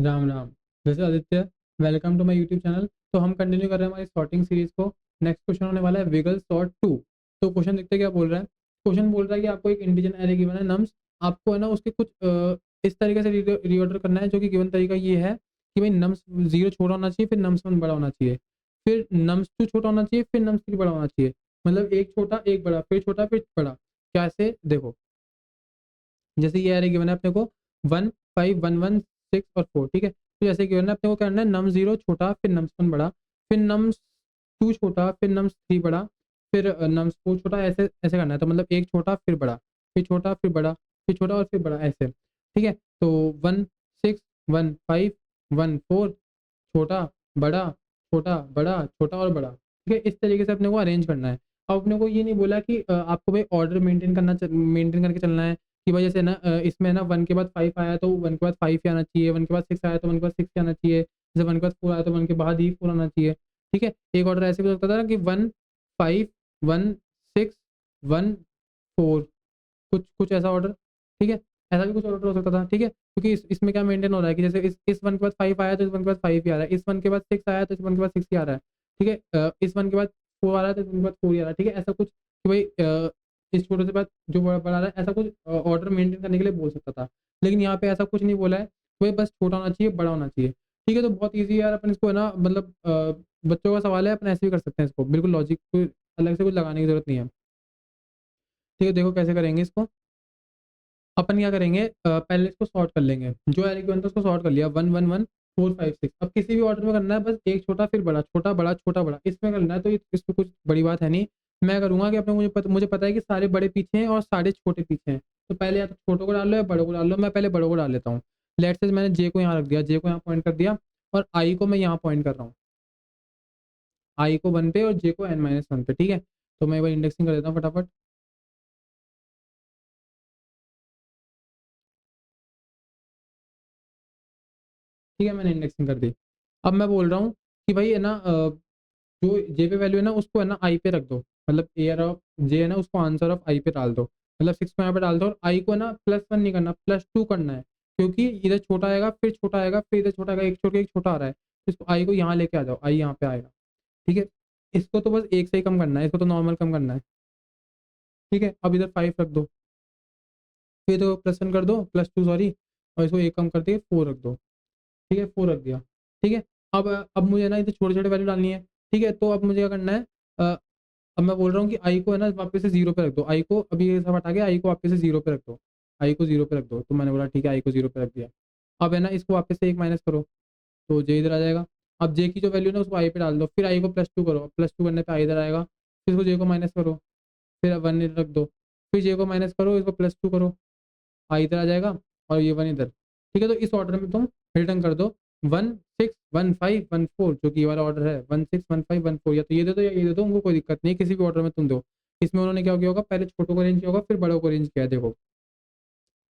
राम राम। जैसे Aditya, welcome to my YouTube channel. तो हम कंटिन्यू कर रहे हैं हमारी सॉर्टिंग सीरीज को। नेक्स्ट क्वेश्चन होने वाला है विगल सॉर्ट 2। तो क्वेश्चन देखते हैं क्या बोल रहा है। क्वेश्चन बोल रहा है कि आपको एक इंटीजर एरे गिवन है नम्स। आपको है ना उसके कुछ इस तरीके से रीऑर्डर करना है, जो कि गिवन तरीका ये है कि भाई नम्स जीरो छोटा होना चाहिए, फिर नम्स वन बड़ा होना चाहिए, फिर नम्स टू छोटा होना चाहिए, फिर नम्स थ्री बड़ा होना चाहिए। मतलब एक छोटा एक बड़ा फिर छोटा फिर बड़ा। कैसे देखो, जैसे ये एरे गिवन है अपने को 1 5 1 1 6 और 4, ठीक है। तो जैसे गिवन है अपने को करना है नम जीरो छोटा, फिर नम्स वन बड़ा, फिर नम्स टू छोटा, फिर नम्स थ्री बड़ा, फिर नम्स फोर छोटा, ऐसे ऐसे करना है। तो मतलब एक छोटा फिर बड़ा, फिर छोटा फिर बड़ा, फिर छोटा और फिर बड़ा, ऐसे, ठीक है। तो 1 6 1 5 1 4, छोटा बड़ा छोटा बड़ा छोटा और बड़ा, ठीक है। इस तरीके से अपने को अरेंज करना है। अब अपने को ये नहीं बोला कि आपको भाई ऑर्डर मेंटेन करके चलना है कि भाई जैसे ना इसमें ना 1 के बाद 5 आया तो 1 के बाद 5 ही आना चाहिए, 1 के बाद 6 आया तो 1 के बाद 6 ही आना चाहिए, जैसे 1 के बाद 4 आया तो 1 के बाद ही 4 आना चाहिए, ठीक है। एक ऑर्डर ऐसे भी हो सकता था ना कि 1 5 1 6 1 4, कुछ कुछ ऐसा ऑर्डर, ठीक है। ऐसा भी कुछ ऑर्डर हो सकता था, ठीक है, क्योंकि इसमें क्या मेंटेन हो रहा है कि जैसे इस 1 के बाद 5 आया तो इस 1 के बाद 5 ही आ रहा है, इस 1 के बाद 6 आया तो इस 1 के बाद 6 ही आ रहा है, ठीक है। इस 1 के बाद 4 आ रहा है तो इस 1 के बाद 4 ही आ रहा है, ठीक है। ऐसा कुछ कि भाई इस छोटे से बाद जो बड़ा बड़ा आ रहा है, ऐसा कुछ ऑर्डर मेंटेन करने के लिए बोल सकता था। लेकिन यहाँ पे ऐसा कुछ नहीं बोला है, भाई बस छोटा होना चाहिए बड़ा होना चाहिए, ठीक है। तो बहुत ईजी है यार, अपन इसको है ना, मतलब बच्चों का सवाल है, अपन ऐसे भी कर सकते हैं इसको, बिल्कुल लॉजिक अलग से कुछ लगाने की जरूरत नहीं है, ठीक है। देखो कैसे करेंगे इसको। अपन क्या करेंगे, पहले इसको सॉर्ट कर लेंगे, जो एरे गिवन था उसको सॉर्ट कर लिया 1 1 1 4 5 6। अब किसी भी ऑर्डर में करना है, बस एक छोटा फिर बड़ा, छोटा बड़ा छोटा बड़ा, इसमें करना है। तो इसमें कुछ बड़ी बात है नहीं। मैं करूंगा कि अपने मुझे पता है कि सारे बड़े पीछे हैं और सारे छोटे पीछे हैं। तो पहले या तो छोटों को डाल लो या बड़ों को डाल लो। मैं पहले बड़ों को डाल लेता हूँ। लेट्स से मैंने जे को यहाँ रख दिया, जे को यहाँ पॉइंट कर दिया, और आई को मैं यहाँ पॉइंट कर रहा हूँ, आई को 1 पे और जे को n-1 पे, ठीक है। तो मैं एक बार इंडेक्सिंग कर देता हूँ फटाफट। ठीक है, मैंने इंडेक्सिंग कर दी। अब मैं बोल रहा हूँ कि भाई है ना, जो जे पे वैल्यू है ना उसको है ना आई पे रख दो। मतलब एयर ऑफ जे है ना उसको आंसर ऑफ आई पे डाल दो। मतलब 6 को यहाँ पे डाल दो, और आई को है ना +1 नहीं करना, +2 करना है, क्योंकि इधर छोटा आएगा फिर छोटा आएगा फिर इधर छोटा आएगा, एक छोड़ के एक छोटा आ रहा है, तो इसको आई को यहाँ लेके आ जाओ, आई यहाँ पे आएगा, ठीक है। इसको तो बस एक से ही कम करना है, इसको तो नॉर्मल कम करना है, ठीक है। अब इधर 5 रख दो, फिर तो +1 कर दो, +2 सॉरी, और इसको एक कम करके 4 रख दो, ठीक है। 4 रख दिया, ठीक है। अब मुझे ना इधर छोटे छोटे वैल्यू डालनी है, ठीक है। तो अब मुझे क्या करना है, अ, अब मैं बोल रहा हूँ कि आई को है ना वापस से जीरो पे रख दो, आई को अभी ये सब हटा के आई को वापस से जीरो पे रख दो, आई को जीरो पे रख दो। तो मैंने बोला ठीक है, आई को जीरो पे रख दिया। अब है ना इसको वापस से एक माइनस करो, तो जे इधर आ जाएगा। अब जे की जो वैल्यू है ना उसको आई पे डाल दो, फिर आई को +2 करो, +2 करने पे आई इधर आएगा, फिर इसको जे को माइनस करो, फिर 1 इधर रख दो, फिर जे को माइनस करो, इसको +2 करो, आई इधर आ जाएगा, और ये 1 इधर, ठीक है। तो इस ऑर्डर में तुम रिटर्न कर दो 1 6 1 5 1 4, जो कि ये वाला ऑर्डर है 1 6 1 5 1 4। या तो ये दे दो या ये दे दो, उनको कोई दिक्कत नहीं है, किसी भी ऑर्डर में तुम दो। इसमें उन्होंने क्या किया होगा, पहले छोटों को अरेंज किया होगा फिर बड़ों को अरेंज किया है, देखो।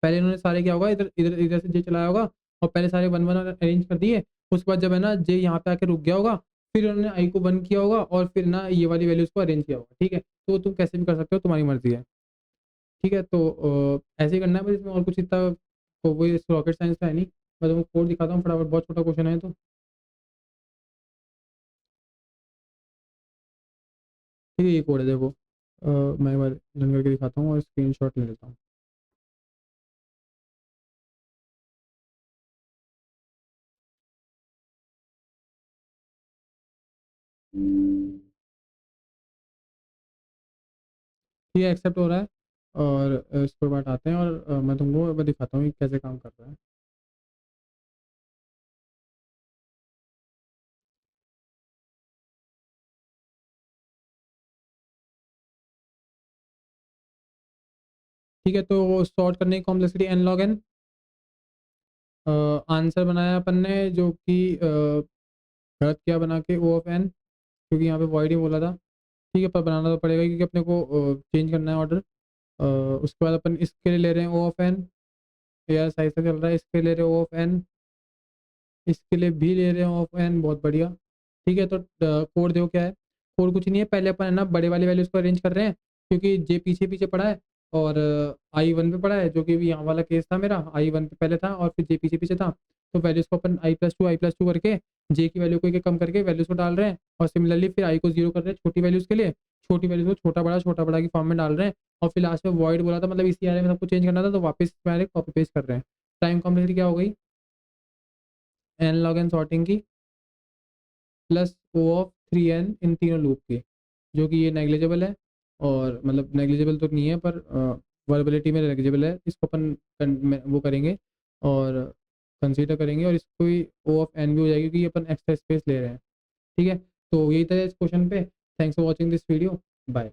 पहले इन्होंने सारे क्या होगा, इधर इधर इधर से जे चलाया होगा, और पहले सारे 1 1 अरेंज कर दिए। उसके बाद जब है ना जे यहाँ पे आके रुक गया होगा, फिर उन्होंने आई को 1 किया होगा, और फिर ना ये वाली वैल्यूज को अरेंज किया होगा, ठीक है। तो तुम कैसे भी कर सकते हो, तुम्हारी मर्जी है, ठीक है। तो ऐसे ही करना है, बस इसमें और कुछ इतना तो वही रॉकेट साइंस का है नहीं। मैं तुमको कोड दिखाता हूँ फटाफट, बहुत छोटा क्वेश्चन है तो, ठीक है। ये कोड है देखो, मैं एक बार रन करके दिखाता हूँ और स्क्रीन शॉट ले लेता हूँ। ये एक्सेप्ट हो रहा है, और इसको बात आते हैं, और मैं तुमको एक बार दिखाता हूँ कि कैसे काम कर रहा है। ठीक है, तो सॉर्ट करने की complexity n log n। Answer बनाया अपन ने, जो कि गलत किया बना के O of n, क्योंकि यहाँ पे वॉइड ही बोला था, ठीक है। पर बनाना तो पड़ेगा क्योंकि अपने को चेंज करना है ऑर्डर। उसके बाद अपन इसके लिए ले रहे हैं O of n, यार सही से चल रहा है। इसके ले रहे हैं O of n, इसके लिए भी ले रहे हैं O of n, बहुत बढ़िया, ठीक है। तो कोड देखो क्या है। कोड कुछ नहीं है, पहले अपन है ना बड़े वाली वैल्यूज को अरेंज कर रहे हैं, क्योंकि जे पीछे पीछे पड़ा है, और आई 1 पे पड़ा है, जो कि भी यहाँ वाला केस था मेरा, आई 1 पे पहले था और फिर जे पीछे पीछे था। तो वैल्यूज़ को अपन i+2 करके जे की वैल्यू को एक कम करके वैल्यूज़ को डाल रहे हैं, और सिमिलरली फिर आई को 0 कर रहे हैं छोटी वैल्यूज़ के लिए, छोटी वैल्यूज़ को छोटा बड़ा की फॉर्म में डाल रहे हैं, और फिर लास्ट में वॉइड बोला था, मतलब इसी एरे में सबको चेंज करना था, तो वापस मैंने कॉपी पेस्ट कर रहे हैं। टाइम कॉम्प्लेक्सिटी क्या हो गई, एन लॉग एन सॉर्टिंग की प्लस ओ ऑफ 3n इन तीनों लूप की, जो कि ये नेग्लिजिबल है, और मतलब नेग्लिजिबल तो नहीं है पर वर्बिलिटी में नेग्लिजिबल है, इसको अपन वो करेंगे और कंसीडर करेंगे, और इसको ही ओ ऑफ एन भी हो जाएगी, क्योंकि ये अपन एक्स्ट्रा स्पेस ले रहे हैं। ठीक है, तो यही था इस क्वेश्चन पे। Thanks for watching this video, bye.